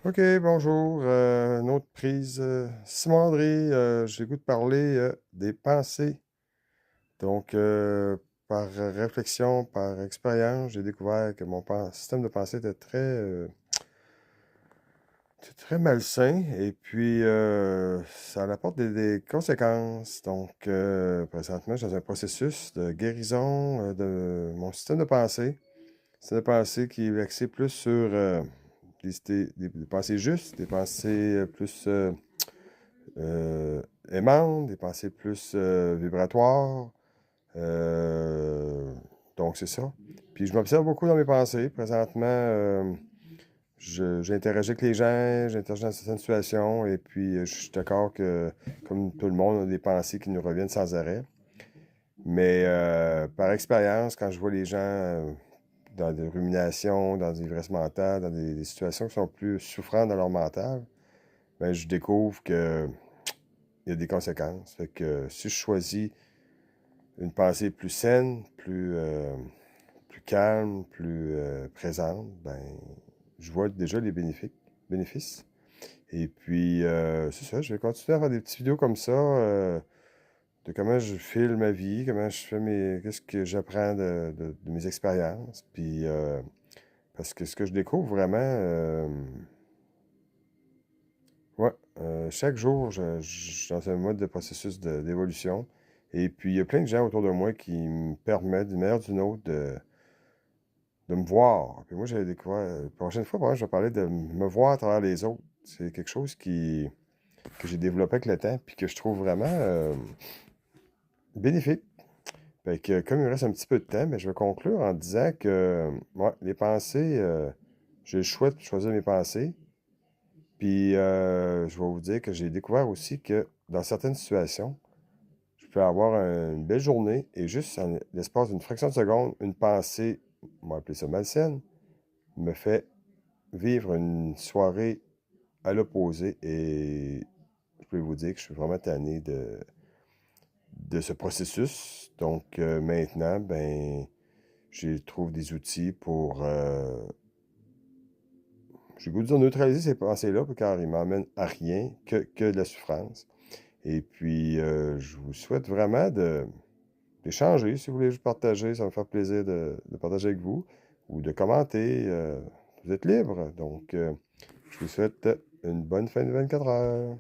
OK, bonjour. Une autre prise. Simon André, j'ai le goût de parler des pensées. Donc, par réflexion, par expérience, j'ai découvert que système de pensée était très malsain et puis ça apporte des conséquences. Donc, présentement, je suis dans un processus de guérison de mon système de pensée. Système de pensée qui est axé plus sur des pensées justes, des pensées plus aimantes, des pensées plus vibratoires. Euh, donc, c'est ça. Puis, je m'observe beaucoup dans mes pensées. Présentement, j'interagis avec les gens, j'interagis dans certaines situations, et puis je suis d'accord que, comme tout le monde, on a des pensées qui nous reviennent sans arrêt. Mais par expérience, quand je vois les gens dans des ruminations, dans des ivresses mentales, dans des situations qui sont plus souffrantes dans leur mental, ben, je découvre que il y a des conséquences. Fait que si je choisis une pensée plus saine, plus calme, plus présente, ben, je vois déjà les bénéfices. Et puis, c'est ça, je vais continuer à faire des petites vidéos comme ça, de comment je file ma vie, comment je fais qu'est-ce que j'apprends de mes expériences. Puis, parce que ce que je découvre vraiment, ouais, chaque jour, je suis dans un mode de processus d'évolution. Et puis, il y a plein de gens autour de moi qui me permettent, d'une manière ou d'une autre, de me voir. Puis moi, j'avais découvert, la prochaine fois, je vais parler de me voir à travers les autres. C'est quelque chose que j'ai développé avec le temps, puis que je trouve vraiment bénéfique. Fait que, comme il me reste un petit peu de temps, mais je vais conclure en disant que, ouais, les pensées, j'ai le choix de choisir mes pensées. Puis, je vais vous dire que j'ai découvert aussi que dans certaines situations, je peux avoir une belle journée et juste en l'espace d'une fraction de seconde, une pensée, on va appeler ça malsaine, me fait vivre une soirée à l'opposé et je peux vous dire que je suis vraiment tanné de ce processus. Donc, maintenant, ben, je trouve des outils pour, j'ai le goût de dire neutraliser ces pensées-là, car ils m'emmènent à rien que de la souffrance. Et puis, je vous souhaite vraiment d'échanger. Si vous voulez juste partager, ça va me faire plaisir de partager avec vous ou de commenter. Vous êtes libre. Donc, je vous souhaite une bonne fin de 24 heures.